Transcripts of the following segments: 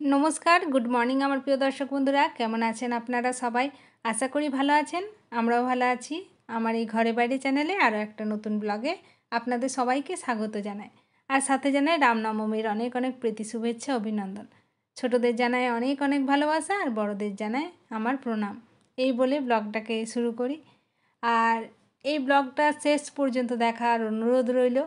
नमस्कार good morning आमार प्रिय दर्शक बंधुरा केमन आछेन आपनारा सबाई आशा करी भालो आछेन आमराओ भालो आछि। आमार एई घरे बाइरे चैनेले आरो एकटा नतुन ब्लगे आपनादेर सबाइके स्वागत जानाई और साथे जानाई रामनवमीर अनेक अनेक प्रीति शुभेच्छा अभिनंदन। छोटोदेर जानाई अनेक अनेक भालोबासा और बड़ोदेर जानाई आमार प्रणाम। एई बोले ब्लगटाके शुरू करी और एई ब्लगटा शेष पर्यन्त देखार अनुरोध रइल।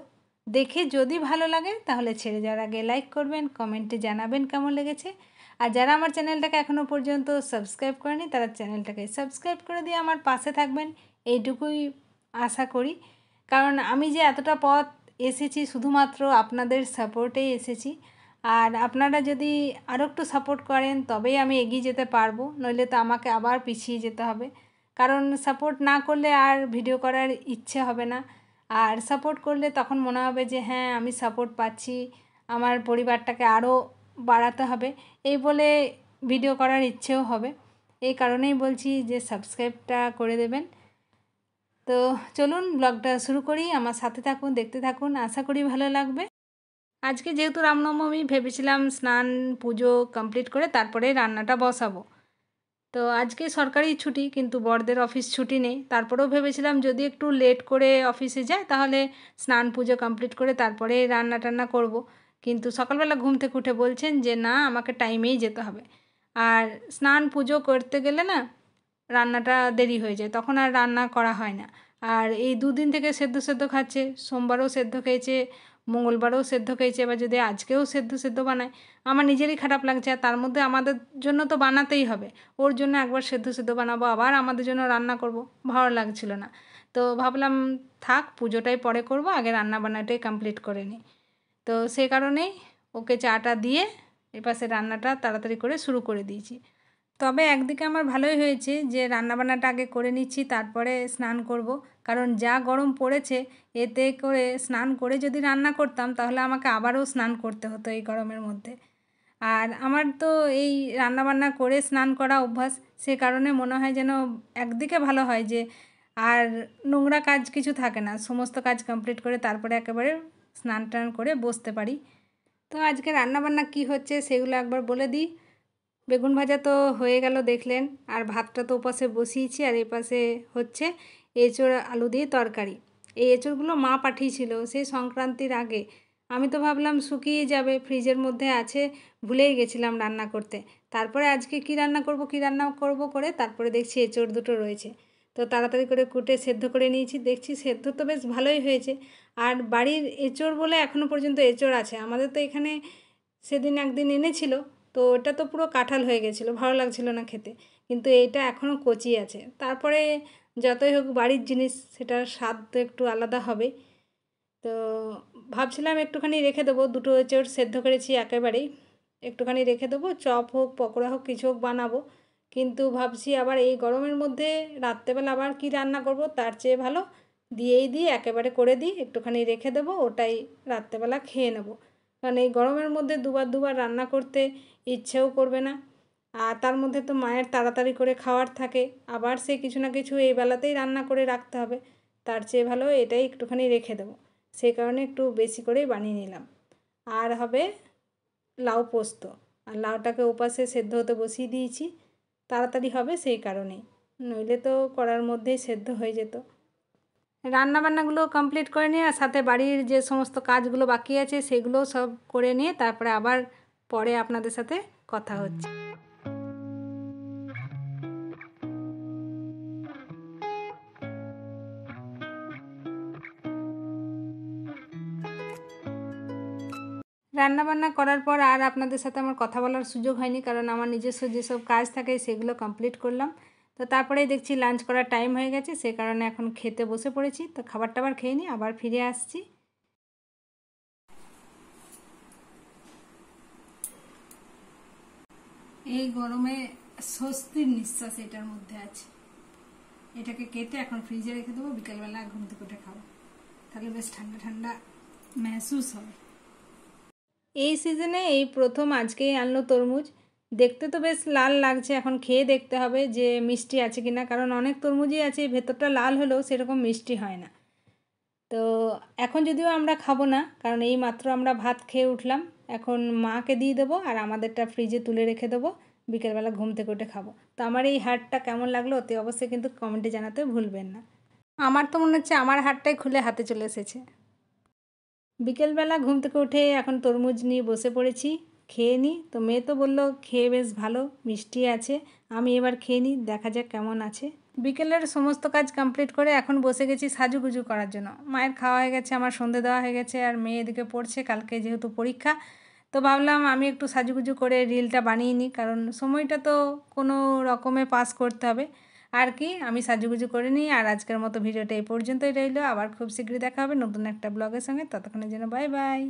देखे जदि भालो लागे ताहले छेड़े जाओयार आगे लाइक करबेन, कमेंटे जानाबेन केमन लेगेछे और जारा आमार चैनेलटाके एखोनो पर्यन्त सबस्क्राइब करेनि तारा चैनेलटाके सबस्क्राइब करे दिये आमार पाशे थाकबेन एइटुकुई आशा करी। कारण आमी जे एतटा पथ एसेछि शुधुमात्र आपनादेर सापोर्टेई एसेछि और आपनारा जदि आरो एकटु सापोर्ट करें तबेई आमी एगिये जेते पारबो, नइले तो आमाके आबार पिछिये जेते हबे। कारण सापोर्ट ना करले आर भिडियो करार इच्छे हबे ना और सापोर्ट करले तखन मने हबे जे हाँ आमी सापोर्ट पाচ্ছি आमार परिवारटाके आरो बाड़ाते हबे एई बोले भिडियो करार इच्छेओ हबे। एई कारणेई बोलছি जे सबस्क्राइबटा करे देবেন। तो चलुन ब्लगटा शुरू करी, आमार साथे थाकुन देखते थाकुन, आशा करी भालो लागबे। आज के जेहेतु रामनवमी भेबेछिलाम स्नान पुजो कमप्लीट करे तारपरे रान्नाटा बसाबो। तो आज के सरकारी छुट्टी किन्तु बड़देर अफिस छुट्टी नेই, तारपरेও भेबेछिलाम जदि एकटु लेट करे अफिसे जाय ताहले स्नान पुजो कमप्लीट करे तारपरे रान्ना टान्ना करब। किन्तु सकालबेला घुम थेके उठे बोलছেন যে না আমাকে টাইমেই যেতে হবে আর স্নান পুজো করতে গেলে না রান্নাটা দেরি হয়ে যায়, তখন আর রান্না করা হয় না। আর এই দুদিন থেকে সেদ্ধ সেদ্ধ খাচ্ছে, সোমবারও সেদ্ধ খেয়েছে, মঙ্গলবারও সেদ্ধ খেয়েছে, এবার যদি আজকেও সেদ্ধ সেদ্ধ বানায় আমার নিজেরই খারাপ লাগছে। আর তার মধ্যে আমাদের জন্য তো বানাতেই হবে, ওর জন্য একবার সেদ্ধ সেদ্ধ বানাবো আবার আমাদের জন্য রান্না করব, ভালো লাগছিল না। তো ভাবলাম থাক পুজোটাই পরে করব, আগে রান্না বান্নাটাই কমপ্লিট করে নিই। তো সেই কারণেই ওকে চাটা দিয়ে এপাশে রান্নাটা তাড়াতাড়ি করে শুরু করে দিয়েছি। তবে একদিকে আমার ভালোই হয়েছে যে রান্নাবান্নাটা আগে করে নিচ্ছি তারপরে স্নান করব। কারণ যা গরম পড়েছে এতে করে স্নান করে যদি রান্না করতাম তাহলে আমাকে আবারও স্নান করতে হতো এই গরমের মধ্যে। আর আমার তো এই রান্নাবান্না করে স্নান করা অভ্যাস, সে কারণে মনে হয় যেন একদিকে ভালো হয় যে আর নোংরা কাজ কিছু থাকে না, সমস্ত কাজ কমপ্লিট করে তারপরে একেবারে স্নান টান করে বসতে পারি। তো আজকে রান্নাবান্না কী হচ্ছে সেগুলো একবার বলে দিই। বেগুন ভাজা তো হয়ে গেল দেখলেন, আর ভাতটা তো ওপাশে বসিয়েছি আর এপাশে হচ্ছে এঁচোড় আলু দিয়ে তরকারি। এই এঁচোড়গুলো মা পাঠিয়েছিল সেই সংক্রান্তির আগে, আমি তো ভাবলাম শুকিয়ে যাবে, ফ্রিজের মধ্যে আছে, ভুলেই গেছিলাম রান্না করতে। তারপরে আজকে কী রান্না করব করে তারপরে দেখছি এঁচোড় দুটো রয়েছে, তো তাড়াতাড়ি করে কুটে সেদ্ধ করে নিয়েছি। দেখছি সেদ্ধ তো বেশ ভালোই হয়েছে, আর বাড়ির এঁচোড় বলে এখনও পর্যন্ত এঁচোড় আছে। আমাদের তো এখানে সেদিন একদিন এনেছিল, তো ওটা তো পুরো কাঁঠাল হয়ে গেছিলো, ভালো লাগছিল না খেতে, কিন্তু এইটা এখনও কচি আছে। তারপরে যতই হোক বাড়ির জিনিস, সেটার স্বাদ তো একটু আলাদা হবে। তো ভাবছিলাম একটুখানি রেখে দেবো, দুটো এঁচোড় সেদ্ধ করেছি একেবারেই, একটুখানি রেখে দেবো, চপ হোক পকোড়া হোক কিছু হোক বানাবো। কিন্তু ভাবছি আবার এই গরমের মধ্যে রাত্রেবেলা আবার কী রান্না করব, তার চেয়ে ভালো দিই একেবারে করে দিই, একটুখানি রেখে দেবো, ওটাই রাত্রেবেলা খেয়ে নেব। কারণ এই গরমের মধ্যে দুবার রান্না করতে ইচ্ছেও করবে না। আর তার মধ্যে তো মায়ের তাড়াতাড়ি করে খাওয়ার থাকে, আবার সে কিছু না কিছু এই বেলাতেই রান্না করে রাখতে হবে, তার চেয়ে ভালো এটাই একটুখানি রেখে দেবো। সেই কারণে একটু বেশি করেই বানিয়ে নিলাম। আর হবে লাউ পোস্ত, আর লাউটাকে ওপাশে সেদ্ধ হতে বসিয়ে দিয়েছি, তাড়াতাড়ি হবে সেই কারণেই, নইলে তো কড়ার মধ্যেই সেদ্ধ হয়ে যেত। রান্নাবান্নাগুলো কমপ্লিট করে নিয়ে আর সাথে বাড়ির যে সমস্ত কাজগুলো বাকি আছে সেগুলোও সব করে নিয়ে তারপরে আবার পরে আপনাদের সাথে কথা হচ্ছে। রান্নাবান্না করার পর আর আপনাদের সাথে আমার কথা বলার সুযোগ হয়নি, কারণ আমার নিজস্ব যেসব কাজ থাকে সেগুলো কমপ্লিট করলাম। তো তারপরেই দেখছি লাঞ্চ করার টাইম হয়ে গেছে, সে কারণে এখন খেতে বসে পড়েছি। তো খাবার টাবার খেয়ে নিই, আবার ফিরে আসছি। এই গরমে স্বস্তির নিঃশ্বাস এটার মধ্যে আছে। এটাকে কেটে এখন ফ্রিজে রেখে দেবো, বিকালবেলা ঘুম থেকে উঠে খাবো, তাহলে বেশ ঠান্ডা ঠান্ডা মেহসুস হবে। এই সিজনে এই প্রথম আজকেই আনলো তরমুজ, দেখতে তো বেশ লাল লাগছে, এখন খেয়ে দেখতে হবে যে মিষ্টি আছে কিনা, কারণ অনেক তরমুজই আছে ভেতরটা লাল হলেও সেরকম মিষ্টি হয় না। তো এখন যদিও আমরা খাবো না, কারণ এই মাত্র আমরা ভাত খেয়ে উঠলাম, এখন মাকে দিয়ে দেবো আর আমাদেরটা ফ্রিজে তুলে রেখে দেবো, বিকেলবেলা ঘুম থেকে উঠে খাবো। তো আমার এই হারটা কেমন লাগলো অতি অবশ্যই কিন্তু কমেন্টে জানাতে ভুলবেন না। আমার তো মনে হচ্ছে আমার হারটাই খুলে হাতে চলে এসেছে। বিকেলবেলা ঘুম থেকে উঠে এখন তরমুজ নিয়ে বসে পড়েছি, খেয়ে নিই। তো মেয়ে তো বললো খেয়ে বেশ ভালো, মিষ্টি আছে। আমি এবার খেয়ে নিই, দেখা যাক কেমন আছে। বিকেলের সমস্ত কাজ কমপ্লিট করে এখন বসে গেছি সাজুগুজু করার জন্য। মায়ের খাওয়া হয়ে গেছে, আমার সন্ধে দেওয়া হয়ে গেছে, আর মেয়ে এদিকে পড়ছে, কালকে যেহেতু পরীক্ষা। তো ভাবলাম আমি একটু সাজুগুজু করে রিলটা বানিয়ে নিই, কারণ সময়টা তো কোনো রকমে পাস করতে হবে। আর কি, আমি সাজুগুজু করে নিই। আর আজকের মতো ভিডিওটা এই পর্যন্তই রইলো। আবার খুব শীঘ্রই দেখা হবে নতুন একটা ব্লগের সঙ্গে। ততক্ষণের জন্য বাই বাই।